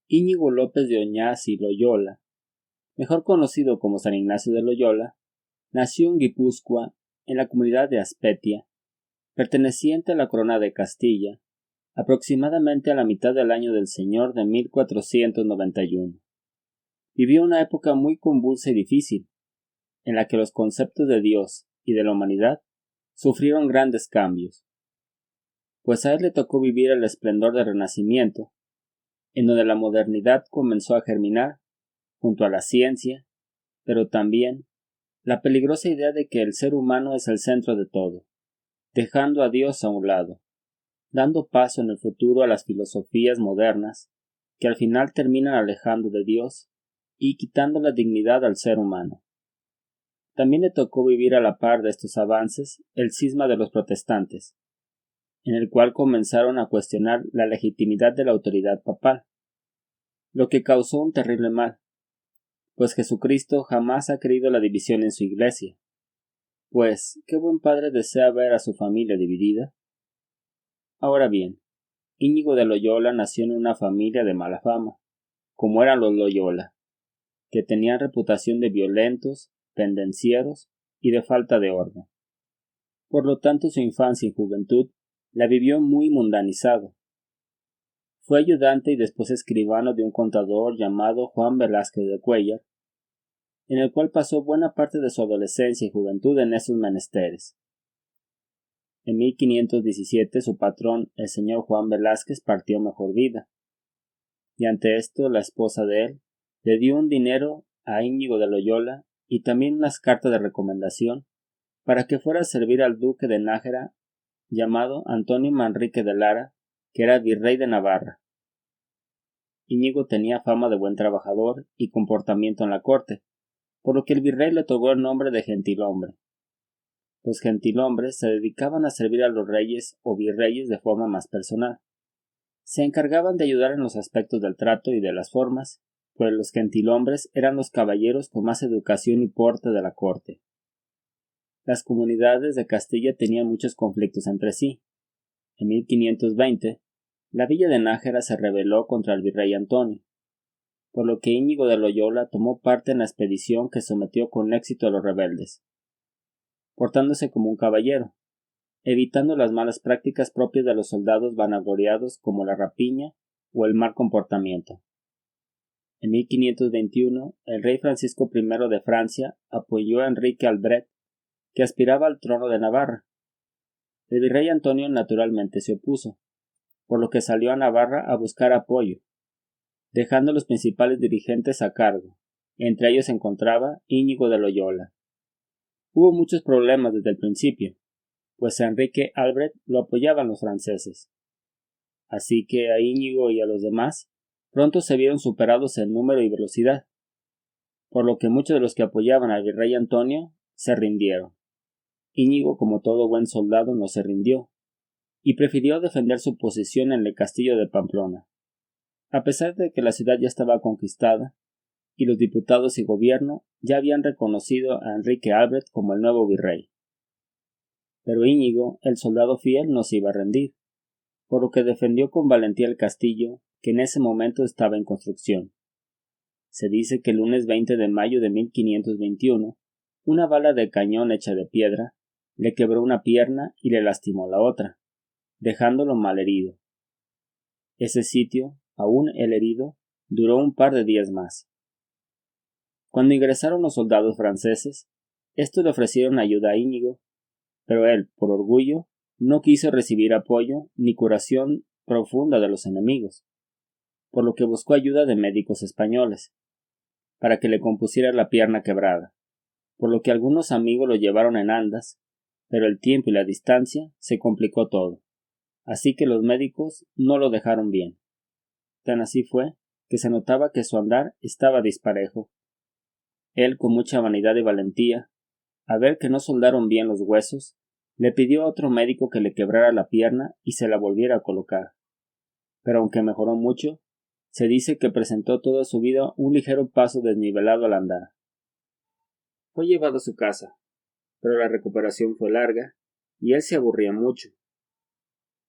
Íñigo López de Oñaz y Loyola, mejor conocido como San Ignacio de Loyola, nació en Guipúzcoa, en la comunidad de Azpetia, perteneciente a la Corona de Castilla, aproximadamente a la mitad del año del Señor de 1491. Vivió una época muy convulsa y difícil, en la que los conceptos de Dios y de la humanidad sufrieron grandes cambios, pues a él le tocó vivir el esplendor del Renacimiento, en donde la modernidad comenzó a germinar junto a la ciencia, pero también la peligrosa idea de que el ser humano es el centro de todo, dejando a Dios a un lado, dando paso en el futuro a las filosofías modernas que al final terminan alejando de Dios y quitando la dignidad al ser humano. También le tocó vivir a la par de estos avances el cisma de los protestantes, en el cual comenzaron a cuestionar la legitimidad de la autoridad papal, lo que causó un terrible mal, pues Jesucristo jamás ha querido la división en su iglesia. Pues, ¿qué buen padre desea ver a su familia dividida? Ahora bien, Íñigo de Loyola nació en una familia de mala fama, como eran los Loyola, que tenían reputación de violentos, pendencieros y de falta de orden. Por lo tanto, su infancia y juventud la vivió muy mundanizado. Fue ayudante y después escribano de un contador llamado Juan Velázquez de Cuéllar, en el cual pasó buena parte de su adolescencia y juventud en esos menesteres. En 1517 su patrón, el señor Juan Velázquez, partió mejor vida, y ante esto la esposa de él le dio un dinero a Íñigo de Loyola y también unas cartas de recomendación para que fuera a servir al duque de Nájera llamado Antonio Manrique de Lara, que era virrey de Navarra. Íñigo tenía fama de buen trabajador y comportamiento en la corte, por lo que el virrey le otorgó el nombre de gentilhombre. Los gentilhombres se dedicaban a servir a los reyes o virreyes de forma más personal. Se encargaban de ayudar en los aspectos del trato y de las formas, pues los gentilhombres eran los caballeros con más educación y porte de la corte. Las comunidades de Castilla tenían muchos conflictos entre sí. En 1520, la villa de Nájera se rebeló contra el virrey Antonio, por lo que Íñigo de Loyola tomó parte en la expedición que sometió con éxito a los rebeldes, portándose como un caballero, evitando las malas prácticas propias de los soldados vanagloriados como la rapiña o el mal comportamiento. En 1521, el rey Francisco I de Francia apoyó a Enrique Albret, que aspiraba al trono de Navarra. El virrey Antonio naturalmente se opuso, por lo que salió a Navarra a buscar apoyo, dejando a los principales dirigentes a cargo. Entre ellos se encontraba Íñigo de Loyola. Hubo muchos problemas desde el principio, pues a Enrique Albret lo apoyaban los franceses. Así que a Íñigo y a los demás pronto se vieron superados en número y velocidad, por lo que muchos de los que apoyaban al virrey Antonio se rindieron. Íñigo, como todo buen soldado, no se rindió, y prefirió defender su posición en el castillo de Pamplona. A pesar de que la ciudad ya estaba conquistada, y los diputados y gobierno ya habían reconocido a Enrique Albret como el nuevo virrey. Pero Íñigo, el soldado fiel, no se iba a rendir, por lo que defendió con valentía el castillo, que en ese momento estaba en construcción. Se dice que el lunes 20 de mayo de 1521, una bala de cañón hecha de piedra le quebró una pierna y le lastimó la otra, dejándolo malherido. Ese sitio, aún el herido, duró un par de días más. Cuando ingresaron los soldados franceses, estos le ofrecieron ayuda a Íñigo, pero él, por orgullo, no quiso recibir apoyo ni curación profunda de los enemigos, por lo que buscó ayuda de médicos españoles, para que le compusiera la pierna quebrada, por lo que algunos amigos lo llevaron en andas, pero el tiempo y la distancia se complicó todo, así que los médicos no lo dejaron bien. Tan así fue que se notaba que su andar estaba disparejo. Él, con mucha vanidad y valentía, a ver que no soldaron bien los huesos, le pidió a otro médico que le quebrara la pierna y se la volviera a colocar. Pero aunque mejoró mucho, se dice que presentó toda su vida un ligero paso desnivelado al andar. Fue llevado a su casa, pero la recuperación fue larga y él se aburría mucho,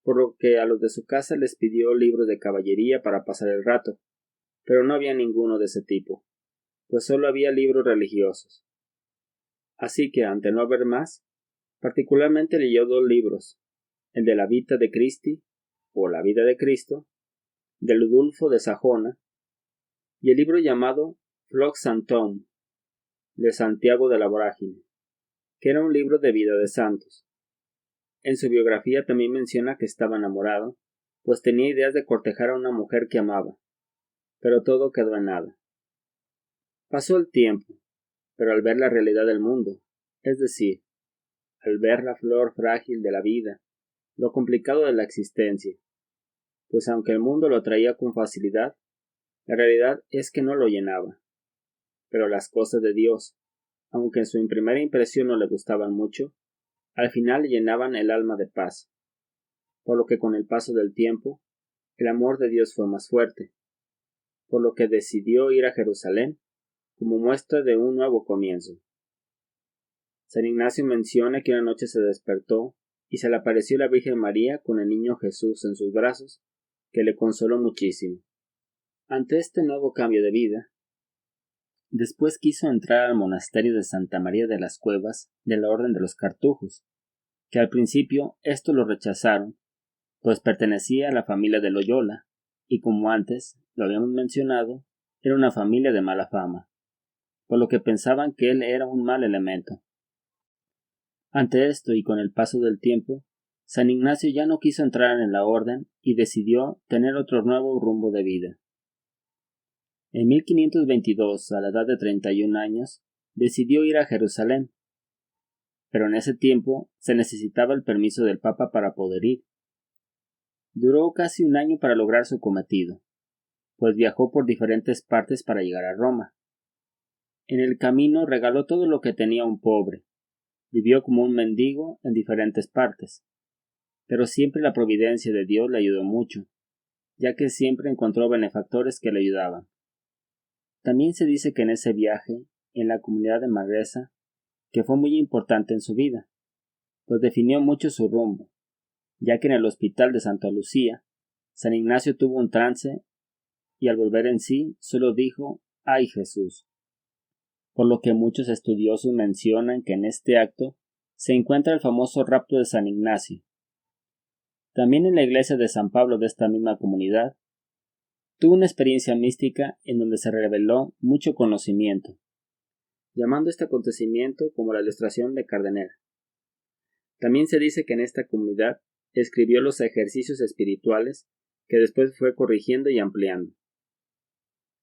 por lo que a los de su casa les pidió libros de caballería para pasar el rato, pero no había ninguno de ese tipo, pues solo había libros religiosos. Así que, ante no haber más, particularmente leyó 2 libros, el de la Vita de Christi, o la vida de Cristo, de Ludulfo de Sajona, y el libro llamado Flox Santum, de Santiago de la Vorágine, que era un libro de vida de santos. En su biografía también menciona que estaba enamorado, pues tenía ideas de cortejar a una mujer que amaba, pero todo quedó en nada. Pasó el tiempo, pero al ver la realidad del mundo, es decir, al ver la flor frágil de la vida, lo complicado de la existencia, pues aunque el mundo lo atraía con facilidad, la realidad es que no lo llenaba. Pero las cosas de Dios, aunque en su primera impresión no le gustaban mucho, al final le llenaban el alma de paz, por lo que con el paso del tiempo, el amor de Dios fue más fuerte, por lo que decidió ir a Jerusalén como muestra de un nuevo comienzo. San Ignacio menciona que una noche se despertó y se le apareció la Virgen María con el niño Jesús en sus brazos, que le consoló muchísimo. Ante este nuevo cambio de vida, después quiso entrar al monasterio de Santa María de las Cuevas de la Orden de los Cartujos, que al principio esto lo rechazaron, pues pertenecía a la familia de Loyola, y como antes lo habíamos mencionado, era una familia de mala fama, por lo que pensaban que él era un mal elemento. Ante esto y con el paso del tiempo, San Ignacio ya no quiso entrar en la orden y decidió tener otro nuevo rumbo de vida. En 1522, a la edad de 31 años, decidió ir a Jerusalén, pero en ese tiempo se necesitaba el permiso del Papa para poder ir. Duró casi un año para lograr su cometido, pues viajó por diferentes partes para llegar a Roma. En el camino regaló todo lo que tenía a un pobre, vivió como un mendigo en diferentes partes, pero siempre la providencia de Dios le ayudó mucho, ya que siempre encontró benefactores que le ayudaban. También se dice que en ese viaje, en la comunidad de Manresa, que fue muy importante en su vida, pues definió mucho su rumbo, ya que en el hospital de Santa Lucía, San Ignacio tuvo un trance y al volver en sí solo dijo «¡Ay Jesús!», por lo que muchos estudiosos mencionan que en este acto se encuentra el famoso rapto de San Ignacio. También en la iglesia de San Pablo de esta misma comunidad, tuvo una experiencia mística en donde se reveló mucho conocimiento, llamando este acontecimiento como la ilustración de Cardenera. También se dice que en esta comunidad escribió los ejercicios espirituales que después fue corrigiendo y ampliando.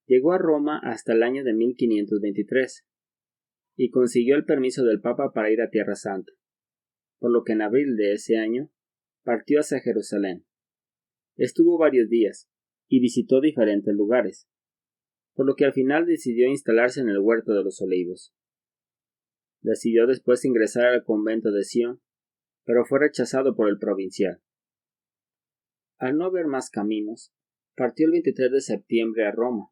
Llegó a Roma hasta el año de 1523 y consiguió el permiso del Papa para ir a Tierra Santa, por lo que en abril de ese año partió hacia Jerusalén. Estuvo varios días y visitó diferentes lugares, por lo que al final decidió instalarse en el Huerto de los Olivos. Decidió después ingresar al convento de Sion, pero fue rechazado por el provincial. Al no haber más caminos, partió el 23 de septiembre a Roma,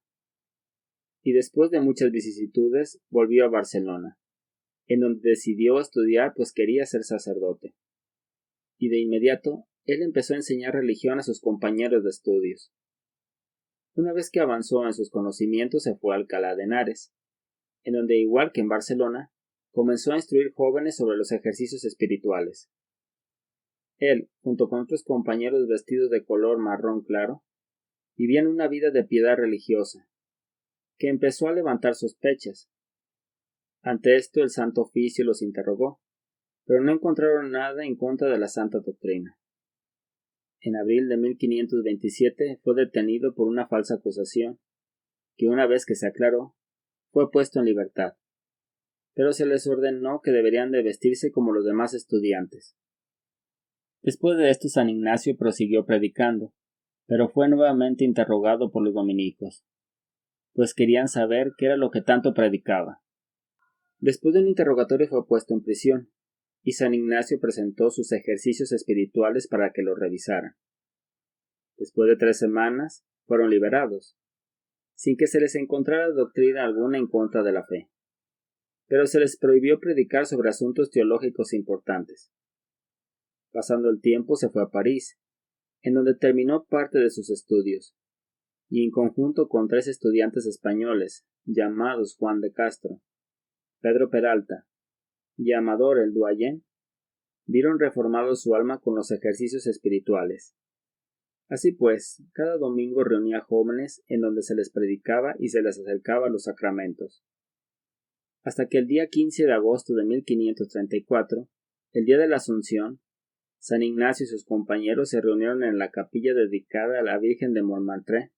y después de muchas vicisitudes volvió a Barcelona, en donde decidió estudiar pues quería ser sacerdote. Y de inmediato, él empezó a enseñar religión a sus compañeros de estudios. Una vez que avanzó en sus conocimientos se fue a Alcalá de Henares, en donde igual que en Barcelona, comenzó a instruir jóvenes sobre los ejercicios espirituales. Él, junto con otros compañeros vestidos de color marrón claro, vivían una vida de piedad religiosa, que empezó a levantar sospechas. Ante esto el Santo Oficio los interrogó, pero no encontraron nada en contra de la santa doctrina. En abril de 1527 fue detenido por una falsa acusación, que una vez que se aclaró, fue puesto en libertad, pero se les ordenó que deberían de vestirse como los demás estudiantes. Después de esto San Ignacio prosiguió predicando, pero fue nuevamente interrogado por los dominicos, pues querían saber qué era lo que tanto predicaba. Después de un interrogatorio fue puesto en prisión, y San Ignacio presentó sus ejercicios espirituales para que los revisaran. Después de 3 semanas, fueron liberados, sin que se les encontrara doctrina alguna en contra de la fe, pero se les prohibió predicar sobre asuntos teológicos importantes. Pasando el tiempo se fue a París, en donde terminó parte de sus estudios, y en conjunto con 3 estudiantes españoles, llamados Juan de Castro, Pedro Peralta y Amador el Duayen, vieron reformado su alma con los ejercicios espirituales. Así pues, cada domingo reunía jóvenes en donde se les predicaba y se les acercaba los sacramentos. Hasta que el día 15 de agosto de 1534, el día de la Asunción, San Ignacio y sus compañeros se reunieron en la capilla dedicada a la Virgen de Montmartre,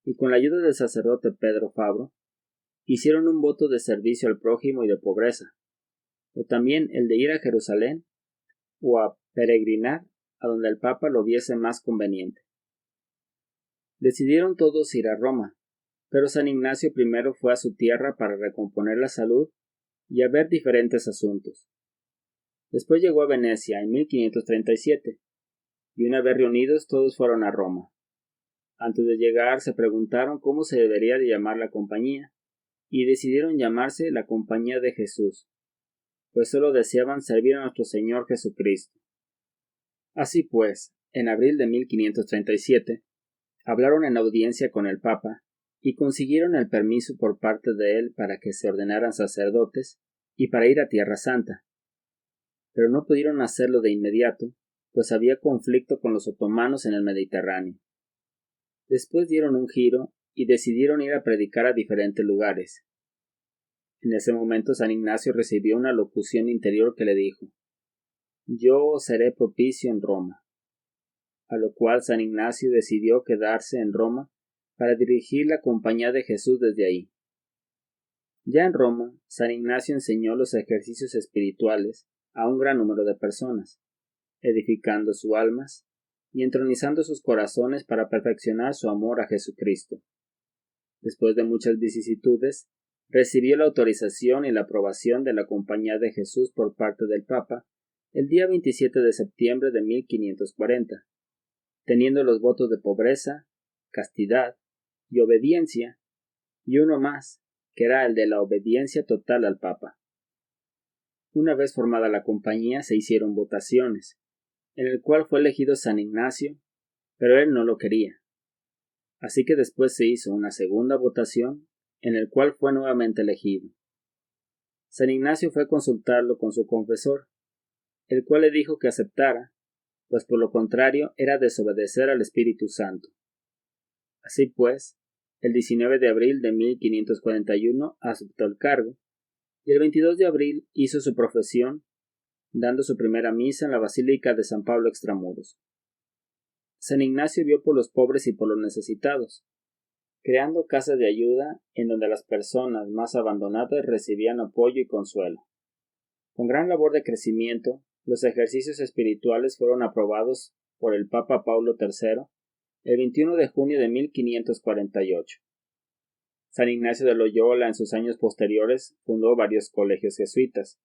y con la ayuda del sacerdote Pedro Fabro, hicieron un voto de servicio al prójimo y de pobreza, o también el de ir a Jerusalén o a peregrinar a donde el Papa lo viese más conveniente. Decidieron todos ir a Roma, pero San Ignacio primero fue a su tierra para recomponer la salud y a ver diferentes asuntos. Después llegó a Venecia en 1537, y una vez reunidos todos fueron a Roma. Antes de llegar se preguntaron cómo se debería de llamar la compañía, y decidieron llamarse la Compañía de Jesús, pues solo deseaban servir a nuestro Señor Jesucristo. Así pues, en abril de 1537, hablaron en audiencia con el Papa y consiguieron el permiso por parte de él para que se ordenaran sacerdotes y para ir a Tierra Santa. Pero no pudieron hacerlo de inmediato, pues había conflicto con los otomanos en el Mediterráneo. Después dieron un giro y decidieron ir a predicar a diferentes lugares. En ese momento San Ignacio recibió una locución interior que le dijo: «Yo os seré propicio en Roma», a lo cual San Ignacio decidió quedarse en Roma para dirigir la Compañía de Jesús desde ahí. Ya en Roma, San Ignacio enseñó los ejercicios espirituales a un gran número de personas, edificando sus almas y entronizando sus corazones para perfeccionar su amor a Jesucristo. Después de muchas vicisitudes, recibió la autorización y la aprobación de la Compañía de Jesús por parte del Papa el día 27 de septiembre de 1540, teniendo los votos de pobreza, castidad y obediencia, y uno más, que era el de la obediencia total al Papa. Una vez formada la compañía se hicieron votaciones, en el cual fue elegido San Ignacio, pero él no lo quería. Así que después se hizo una segunda votación, en el cual fue nuevamente elegido. San Ignacio fue a consultarlo con su confesor, el cual le dijo que aceptara, pues por lo contrario era desobedecer al Espíritu Santo. Así pues, el 19 de abril de 1541 aceptó el cargo, y el 22 de abril hizo su profesión, dando su primera misa en la Basílica de San Pablo Extramuros. San Ignacio vio por los pobres y por los necesitados, creando casas de ayuda en donde las personas más abandonadas recibían apoyo y consuelo. Con gran labor de crecimiento, los ejercicios espirituales fueron aprobados por el Papa Paulo III el 21 de junio de 1548. San Ignacio de Loyola en sus años posteriores fundó varios colegios jesuitas.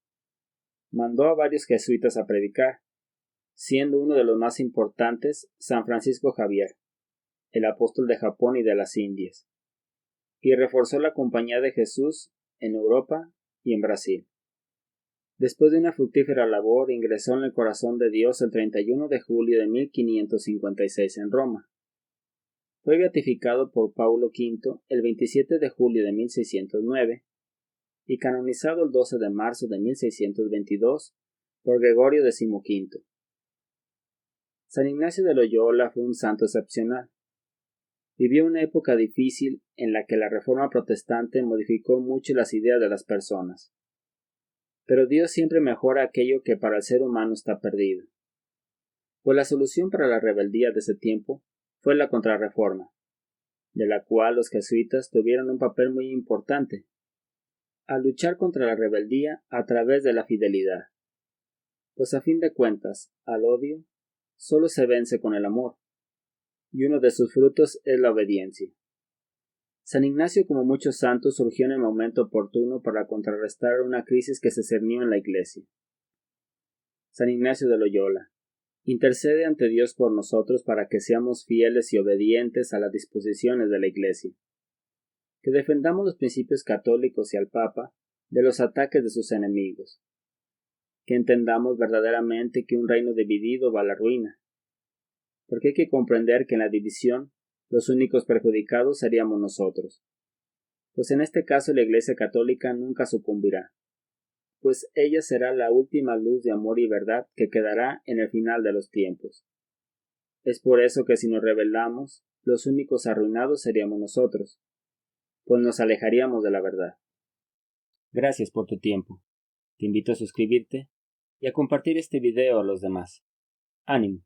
Mandó a varios jesuitas a predicar, siendo uno de los más importantes San Francisco Javier, el apóstol de Japón y de las Indias, y reforzó la Compañía de Jesús en Europa y en Brasil. Después de una fructífera labor, ingresó en el corazón de Dios el 31 de julio de 1556 en Roma. Fue beatificado por Paulo V el 27 de julio de 1609 y canonizado el 12 de marzo de 1622 por Gregorio XV. San Ignacio de Loyola fue un santo excepcional. Vivió una época difícil en la que la Reforma protestante modificó mucho las ideas de las personas. Pero Dios siempre mejora aquello que para el ser humano está perdido. Pues la solución para la rebeldía de ese tiempo fue la Contrarreforma, de la cual los jesuitas tuvieron un papel muy importante, al luchar contra la rebeldía a través de la fidelidad. Pues a fin de cuentas, al odio solo se vence con el amor, y uno de sus frutos es la obediencia. San Ignacio, como muchos santos, surgió en el momento oportuno para contrarrestar una crisis que se cernió en la Iglesia. San Ignacio de Loyola, intercede ante Dios por nosotros para que seamos fieles y obedientes a las disposiciones de la Iglesia, que defendamos los principios católicos y al Papa de los ataques de sus enemigos, que entendamos verdaderamente que un reino dividido va a la ruina, porque hay que comprender que en la división Los únicos perjudicados seríamos nosotros, pues en este caso la Iglesia Católica nunca sucumbirá, pues ella será la última luz de amor y verdad que quedará en el final de los tiempos. Es por eso que si nos rebelamos, los únicos arruinados seríamos nosotros, pues nos alejaríamos de la verdad. Gracias por tu tiempo. Te invito a suscribirte y a compartir este video a los demás. ¡Ánimo!